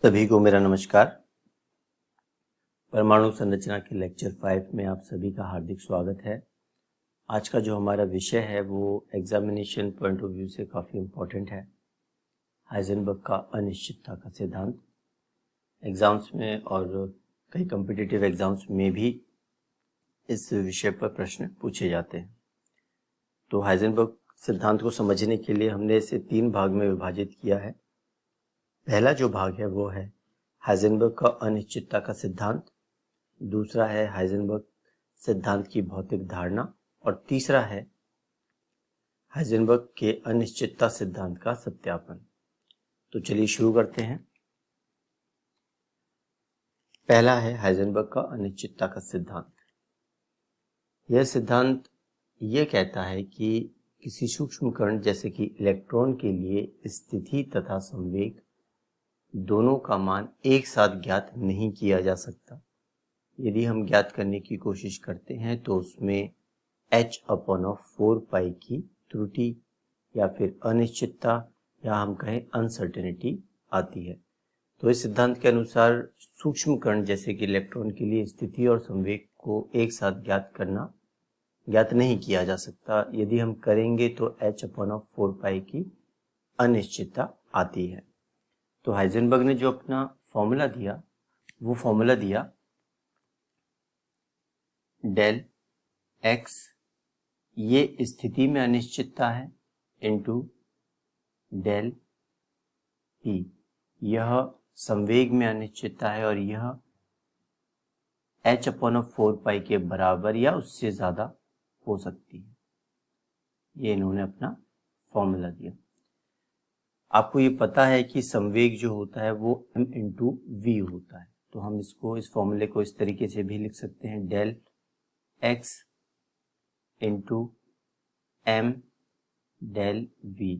सभी को मेरा नमस्कार। परमाणु संरचना के लेक्चर 5 में आप सभी का हार्दिक स्वागत है। आज का जो हमारा विषय है वो एग्जामिनेशन पॉइंट ऑफ व्यू से काफ़ी इम्पोर्टेंट है। हाइजेनबर्ग का अनिश्चितता का सिद्धांत एग्जाम्स में और कई कॉम्पिटिटिव एग्जाम्स में भी इस विषय पर प्रश्न पूछे जाते हैं। तो हाइजेनबर्ग सिद्धांत को समझने के लिए हमने इसे 3 भाग में विभाजित किया है। पहला जो भाग है वो है हाइजेनबर्ग का अनिश्चितता का सिद्धांत, दूसरा है हाइजेनबर्ग सिद्धांत की भौतिक धारणा और तीसरा है हाइजेनबर्ग के अनिश्चितता सिद्धांत का सत्यापन। तो चलिए शुरू करते हैं। पहला है हाइजेनबर्ग का अनिश्चितता का सिद्धांत। यह सिद्धांत यह कहता है कि किसी सूक्ष्म कण जैसे कि इलेक्ट्रॉन के लिए स्थिति तथा संवेग दोनों का मान एक साथ ज्ञात नहीं किया जा सकता। यदि हम ज्ञात करने की कोशिश करते हैं तो उसमें h/4 पाई की त्रुटि या फिर अनिश्चितता या हम कहें अनसर्टेनिटी आती है। तो इस सिद्धांत के अनुसार सूक्ष्म कण जैसे कि इलेक्ट्रॉन के लिए स्थिति और संवेग को एक साथ ज्ञात नहीं किया जा सकता। यदि हम करेंगे तो h/4 पाई की अनिश्चितता आती है। तो हाइजेनबर्ग ने जो अपना फॉर्मूला दिया वो फॉर्मूला दिया डेल x ये स्थिति में अनिश्चितता है इनटू डेल p यह संवेग में अनिश्चितता है और यह h/4 पाई के बराबर या उससे ज्यादा हो सकती है। ये इन्होंने अपना फॉर्मूला दिया। आपको ये पता है कि संवेग जो होता है वो m इंटू वी होता है। तो हम इस फॉर्मूले को इस तरीके से भी लिख सकते हैं del x into m del v।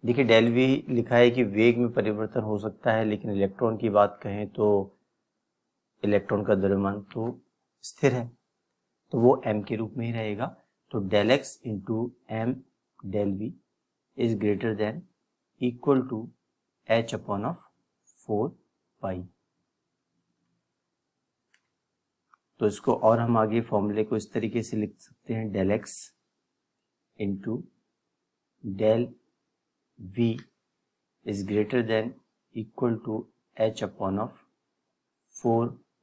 देखिए डेल v लिखा है कि वेग में परिवर्तन हो सकता है, लेकिन इलेक्ट्रॉन की बात कहें तो इलेक्ट्रॉन का द्रव्यमान तो स्थिर है, तो वो m के रूप में ही रहेगा। तो del x into m del v is greater than equal to h/4 pi. तो इसको और हम आगे फॉर्मूले को इस तरीके से लिख सकते हैं del x into del v is greater than equal to h/4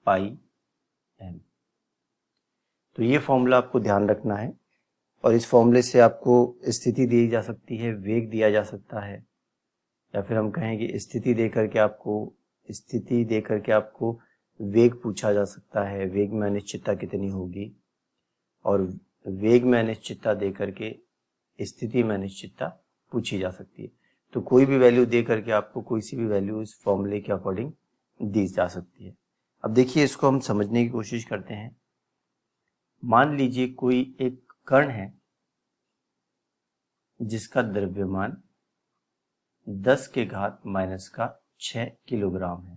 pi m। तो ये फॉर्मूला आपको ध्यान रखना है और इस फॉर्मूले से आपको स्थिति दी जा सकती है, वेग दिया जा सकता है, या फिर हम कहें कि स्थिति देकर के आपको वेग पूछा जा सकता है, वेग में अनिश्चितता कितनी होगी, और वेग में अनिश्चितता देकर के स्थिति में अनिश्चितता पूछी जा सकती है। तो कोई भी वैल्यू देकर के आपको कोई सी भी वैल्यू इस फॉर्मूले के अकॉर्डिंग दी जा सकती है। अब देखिए इसको हम समझने की कोशिश करते हैं। मान लीजिए कोई एक कण है जिसका द्रव्यमान 10 के घात -6 किलोग्राम है।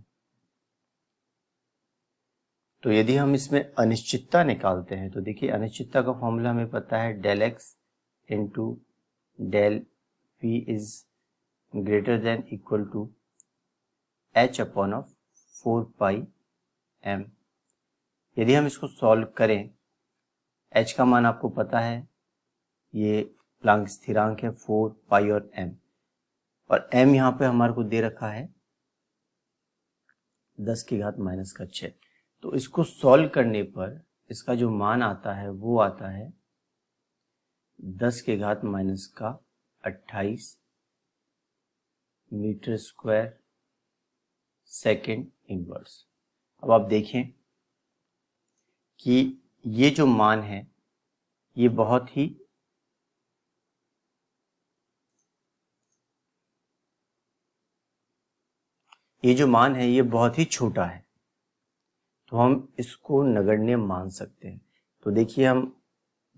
तो यदि हम इसमें अनिश्चितता निकालते हैं तो देखिए अनिश्चितता का फॉर्मूला हमें पता है del x into del v is greater than equal to h/4 pi m। यदि हम इसको सॉल्व करें, h का मान आपको पता है, ये प्लांक स्थिरांक है 4 पाई और m, और m यहाँ पे हमारे को दे रखा है 10 की घात -6। तो इसको सॉल्व करने पर इसका जो मान आता है वो आता है 10 के घात -28 मीटर स्क्वायर सेकेंड इनवर्स। अब आप देखें कि ये जो मान है ये बहुत ही छोटा है, तो हम इसको नगण्य मान सकते हैं। तो देखिए हम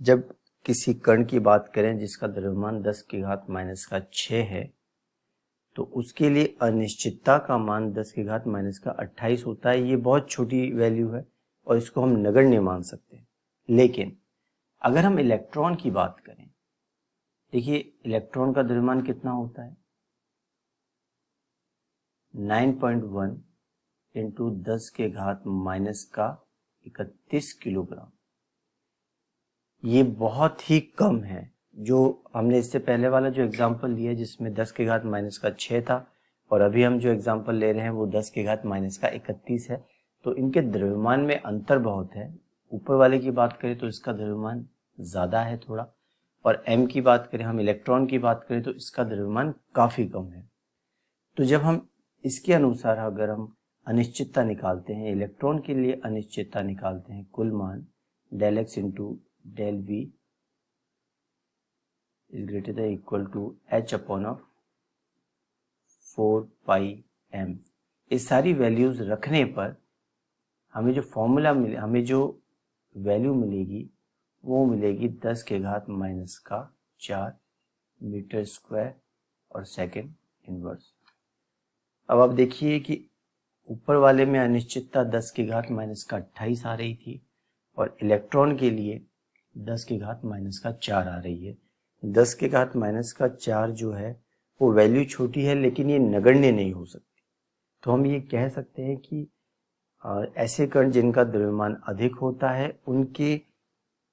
जब किसी कण की बात करें जिसका द्रव्यमान 10 की घात -6 है, तो उसके लिए अनिश्चितता का मान 10 की घात -28 होता है। ये बहुत छोटी वैल्यू है और इसको हम नगण्य मान सकते हैं। लेकिन अगर हम इलेक्ट्रॉन की बात करें, देखिए इलेक्ट्रॉन का द्रव्यमान कितना होता है, 9.1 इंटू 10 के घात माइनस का 31 किलोग्राम। ये बहुत ही कम है। जो हमने इससे पहले वाला जो एग्जाम्पल लिया जिसमें 10 के घात माइनस का 6 था, और अभी हम जो एग्जाम्पल ले रहे हैं वो 10 के घात माइनस का 31 है। तो इनके द्रव्यमान में अंतर बहुत है। ऊपर वाले की बात करें तो इसका द्रव्यमान ज़्यादा है थोड़ा, और m की बात करें, हम इलेक्ट्रॉन की बात करें तो इसका द्रव्यमान काफ़ी कम है। तो जब हम इसके अनुसार अगर हम अनिश्चितता निकालते हैं, इलेक्ट्रॉन के लिए अनिश्चितता निकालते हैं, कुल मान del x into del v is greater than equal to h upon of 4 pi m. इस सारी वैल्यूज रखने पर हमें जो फॉर्मूला मिले, हमें जो वैल्यू मिलेगी वो मिलेगी 10 के घात माइनस का 4 मीटर स्क्वायर और सेकेंड इनवर्स। अब आप देखिए कि ऊपर वाले में अनिश्चितता 10 के घात माइनस का 28 आ रही थी, और इलेक्ट्रॉन के लिए 10 के घात माइनस का 4 आ रही है। 10 के घात माइनस का 4 जो है वो वैल्यू छोटी है, लेकिन ये नगण्य नहीं हो सकती। तो हम ये कह सकते हैं कि ऐसे कण जिनका द्रव्यमान अधिक होता है उनके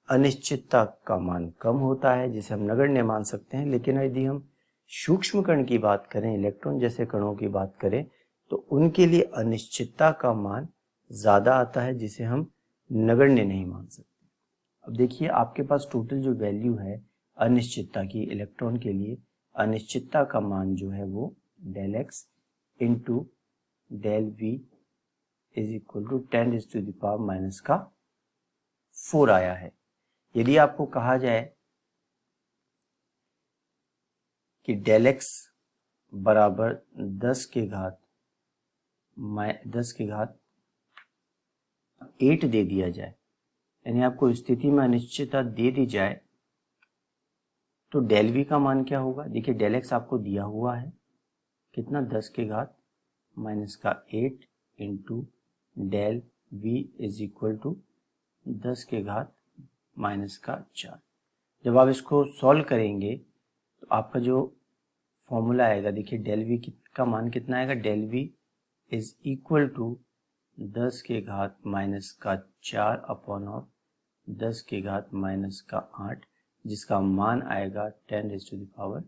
अनिश्चितता का मान कम होता है, जिसे हम नगण्य मान सकते हैं। लेकिन यदि हम सूक्ष्म कण की बात करें, इलेक्ट्रॉन जैसे कणों की बात करें, तो उनके लिए अनिश्चितता का मान ज़्यादा आता है, जिसे हम नगण्य नहीं मान सकते। अब देखिए आपके पास टोटल जो वैल्यू है अनिश्चितता की इलेक्ट्रॉन के लिए, अनिश्चितता का मान जो है वो del x into del v is equal to 10⁻⁻⁴ आया है। यदि आपको कहा जाए कि डेल एक्स बराबर 10 के घात 8 दे दिया जाए, यानी आपको स्थिति में अनिश्चितता दे दी जाए, तो डेल वी का मान क्या होगा? देखिए डेल एक्स आपको दिया हुआ है कितना, 10 के घात माइनस का 8 into del v is equal to 10 के घात माइनस का 4। जब आप इसको सॉल्व करेंगे तो आपका जो फॉर्मूला आएगा, देखिए डेल वी का मान कितना आएगा, del v is equal to 10 के घात माइनस का 4 अपॉन ऑफ 10 के घात माइनस का 8, जिसका मान आएगा 10⁻⁴।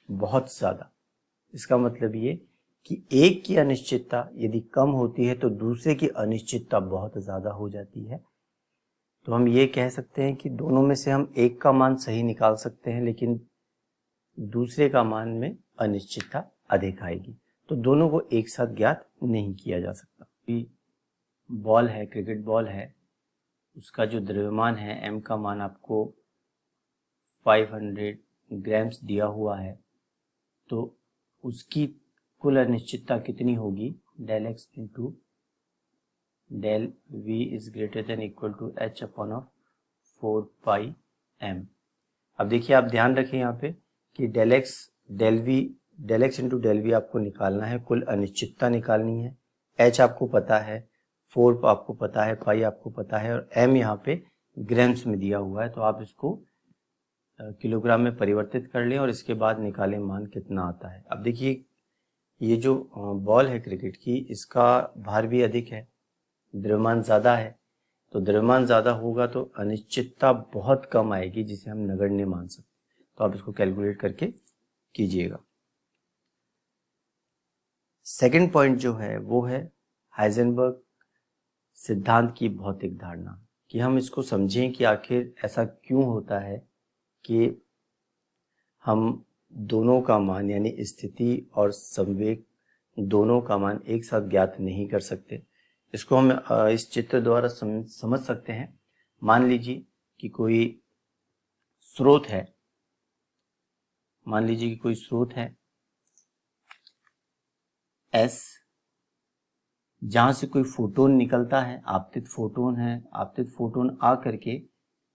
बहुत ज़्यादा। इसका मतलब ये कि एक की अनिश्चितता यदि कम होती है तो दूसरे की अनिश्चितता बहुत ज़्यादा हो जाती है। तो हम ये कह सकते हैं कि दोनों में से हम एक का मान सही निकाल सकते हैं, लेकिन दूसरे का मान में अनिश्चितता अधिक आएगी। तो दोनों को एक साथ ज्ञात नहीं किया जा सकता। बॉल है, क्रिकेट बॉल है, उसका जो द्रव्यमान है m का मान आपको 500 ग्राम्स दिया हुआ है, तो उसकी कुल अनिश्चितता कितनी होगी, del x into del v is greater than equal to h upon of 4 pi m. अब देखिए आप ध्यान रखें यहाँ पे कि del x into del v आपको निकालना है, कुल अनिश्चितता निकालनी है। एच आपको पता है, 4 आपको पता है, पाई आपको पता है, और एम यहाँ पे ग्राम्स में दिया हुआ है। तो आप इसको किलोग्राम में परिवर्तित कर लें और इसके बाद निकालें मान कितना आता है। अब देखिए ये जो बॉल है क्रिकेट की, इसका भार भी अधिक है, द्रव्यमान ज़्यादा है। तो द्रव्यमान ज़्यादा होगा तो अनिश्चितता बहुत कम आएगी, जिसे हम नगण्य मान सकते हैं। तो आप इसको कैलकुलेट करके कीजिएगा। सेकंड पॉइंट जो है वो है हाइजेनबर्ग सिद्धांत की भौतिक धारणा, कि हम इसको समझें कि आखिर ऐसा क्यों होता है कि हम दोनों का मान यानी स्थिति और संवेग दोनों का मान एक साथ ज्ञात नहीं कर सकते। इसको हम इस चित्र द्वारा समझ सकते हैं। मान लीजिए कि कोई स्रोत है, S, जहां से कोई फोटोन निकलता है, आपतित फोटोन है। आपतित फोटोन आ करके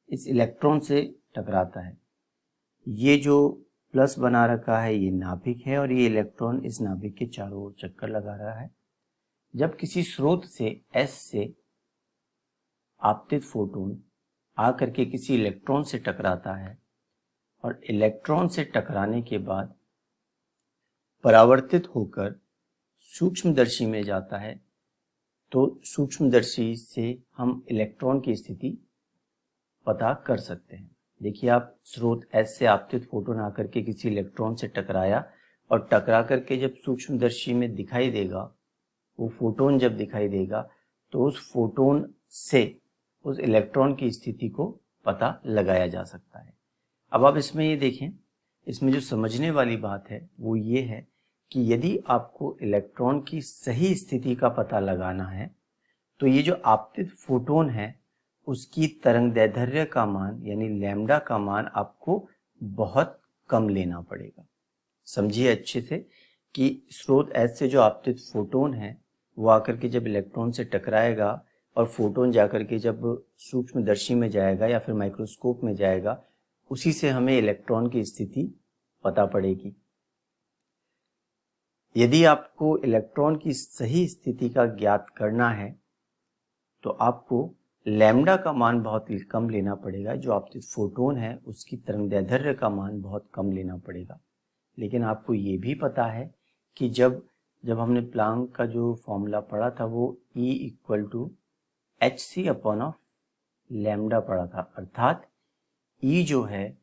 इस इलेक्ट्रॉन से टकराता है। ये जो प्लस बना रखा है ये नाभिक है, और ये इलेक्ट्रॉन इस नाभिक के चारों ओर चक्कर लगा रहा है। जब किसी स्रोत से S से आपतित फोटोन आकर के किसी इलेक्ट्रॉन से टकराता है, और इलेक्ट्रॉन से टकराने के बाद परावर्तित होकर सूक्ष्मदर्शी में जाता है तो सूक्ष्मदर्शी से हम इलेक्ट्रॉन की स्थिति पता कर सकते हैं। देखिए, आप स्रोत S से आपतित फोटोन आकर के किसी इलेक्ट्रॉन से टकराया और टकरा करके जब सूक्ष्मदर्शी में दिखाई देगा, वो फोटोन जब दिखाई देगा तो उस फोटोन से उस इलेक्ट्रॉन की स्थिति को पता लगाया जा सकता है। अब आप इसमें ये देखें, इसमें जो समझने वाली बात है वो ये है कि यदि आपको इलेक्ट्रॉन की सही स्थिति का पता लगाना है तो ये जो आपतित फोटोन है उसकी तरंगदैर्ध्य का मान यानी लैम्डा का मान आपको बहुत कम लेना पड़ेगा। समझिए अच्छे से कि स्रोत S से जो आपतित फोटोन है वो आकर के जब इलेक्ट्रॉन से टकराएगा और फोटोन जाकर के जब सूक्ष्मदर्शी में जाएगा या फिर माइक्रोस्कोप में जाएगा, उसी से हमें इलेक्ट्रॉन की स्थिति पता पड़ेगी। यदि आपको इलेक्ट्रॉन की सही स्थिति का ज्ञात करना है तो आपको लैम्डा का मान बहुत कम लेना पड़ेगा। जो आपतित फोटोन है उसकी तरंगदैर्ध्य का मान बहुत कम लेना पड़ेगा। लेकिन आपको ये भी पता है कि जब हमने प्लांक का जो फॉर्मूला पढ़ा था वो E = hc/λ पढ़ा था, अर्थात E जो है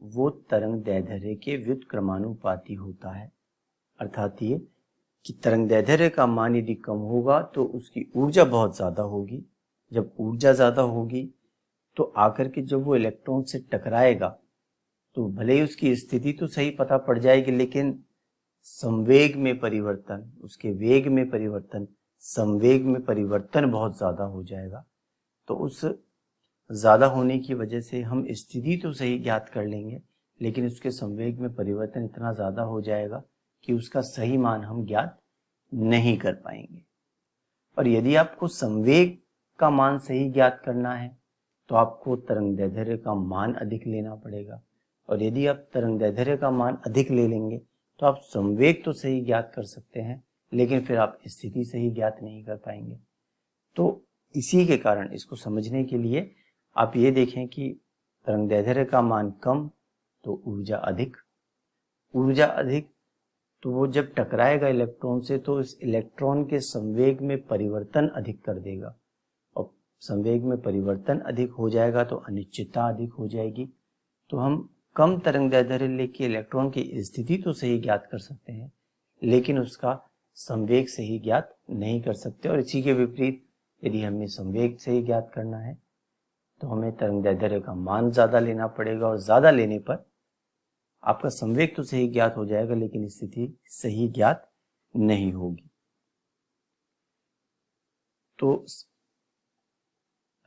वो तरंगदैर्ध्य के व्युत्क्रमानुपाती होता है। अर्थात ये कि तरंगदैर्ध्य का मान यदि कम होगा तो उसकी ऊर्जा बहुत ज़्यादा होगी। जब ऊर्जा ज़्यादा होगी तो आकर के जब वो इलेक्ट्रॉन से टकराएगा तो भले ही उसकी स्थिति तो सही पता पड़ जाएगी, लेकिन संवेग में परिवर्तन, उसके वेग में परिवर्तन, संवेग में परिवर्तन बहुत ज़्यादा हो जाएगा। तो उस ज़्यादा होने की वजह से हम स्थिति तो सही ज्ञात कर लेंगे, लेकिन उसके संवेग में परिवर्तन इतना ज़्यादा हो जाएगा कि उसका सही मान हम ज्ञात नहीं कर पाएंगे। और यदि आपको संवेग का मान सही ज्ञात करना है तो आपको तरंगदैर्ध्य का मान अधिक लेना पड़ेगा, और यदि आप तरंगदैर्ध्य का मान अधिक ले लेंगे तो आप संवेग तो सही ज्ञात कर सकते हैं, लेकिन फिर आप स्थिति सही ज्ञात नहीं कर पाएंगे। तो इसी के कारण इसको समझने के लिए आप ये देखें कि तरंगदैर्ध्य का मान कम तो ऊर्जा अधिक, ऊर्जा अधिक तो वो जब टकराएगा इलेक्ट्रॉन से तो इस इलेक्ट्रॉन के संवेग में परिवर्तन अधिक कर देगा, और संवेग में परिवर्तन अधिक हो जाएगा तो अनिश्चितता अधिक हो जाएगी। तो हम कम तरंगदैर्ध्य लेके इलेक्ट्रॉन की स्थिति तो सही ज्ञात कर सकते हैं, लेकिन उसका संवेग सही ज्ञात नहीं कर सकते। और इसी के विपरीत यदि हमें संवेग सही ज्ञात करना है तो हमें तरंगदैर्ध्य का मान ज़्यादा लेना पड़ेगा, और ज़्यादा लेने पर आपका संवेग तो सही ज्ञात हो जाएगा लेकिन स्थिति सही ज्ञात नहीं होगी। तो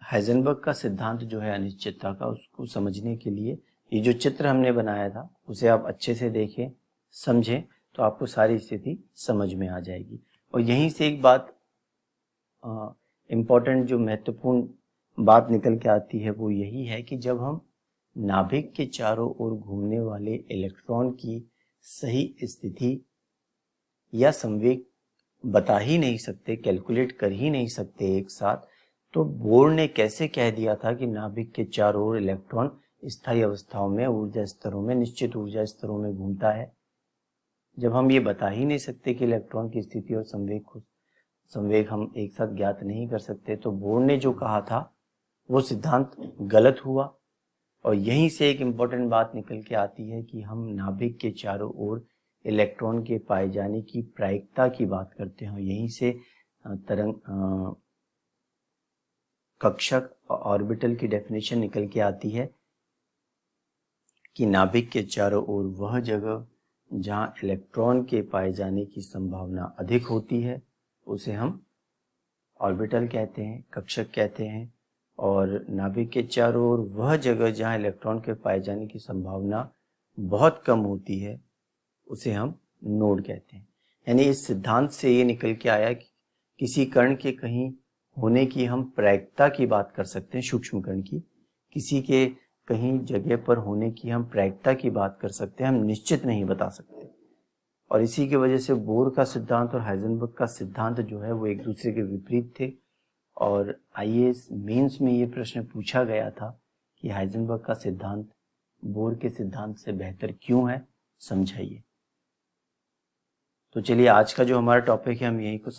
हाइजेनबर्ग का सिद्धांत जो है अनिश्चितता का, उसको समझने के लिए ये जो चित्र हमने बनाया था उसे आप अच्छे से देखें, समझें, तो आपको सारी स्थिति समझ में आ जाएगी। और यहीं से एक बात इम्पोर्टेंट, जो महत्वपूर्ण बात निकल के आती है वो यही है कि जब हम नाभिक के चारों ओर घूमने वाले इलेक्ट्रॉन की सही स्थिति या संवेग बता ही नहीं सकते, कैलकुलेट कर ही नहीं सकते एक साथ, तो बोर ने कैसे कह दिया था कि नाभिक के चारों ओर इलेक्ट्रॉन स्थायी अवस्थाओं में ऊर्जा स्तरों में, निश्चित ऊर्जा स्तरों में घूमता है। जब हम ये बता ही नहीं सकते कि इलेक्ट्रॉन की स्थिति और संवेग हम एक साथ ज्ञात नहीं कर सकते, तो बोर ने जो कहा था वो सिद्धांत गलत हुआ। और यहीं से एक इम्पोर्टेंट बात निकल के आती है कि हम नाभिक के चारों ओर इलेक्ट्रॉन के पाए जाने की प्रायिकता की बात करते हैं। यहीं से कक्षक ऑर्बिटल की डेफिनेशन निकल के आती है कि नाभिक के चारों ओर वह जगह जहां इलेक्ट्रॉन के पाए जाने की संभावना अधिक होती है उसे हम ऑर्बिटल कहते हैं, कक्षक कहते हैं। और नाभिक के चारों ओर वह जगह जहां इलेक्ट्रॉन के पाए जाने की संभावना बहुत कम होती है उसे हम नोड कहते हैं। यानी इस सिद्धांत से ये निकल के आया कि किसी कण के कहीं होने की हम प्रायिकता की बात कर सकते हैं, सूक्ष्म कण की, किसी के कहीं जगह पर होने की हम प्रायिकता की बात कर सकते हैं, हम निश्चित नहीं बता सकते। और इसी की वजह से बोर का सिद्धांत और हाइजेनबर्ग का सिद्धांत जो है वो एक दूसरे के विपरीत थे। और आईएएस मेंस में ये प्रश्न पूछा गया था कि हाइजेनबर्ग का सिद्धांत बोर के सिद्धांत से बेहतर क्यों है, समझाइए। तो चलिए आज का जो हमारा टॉपिक है हम यहीं को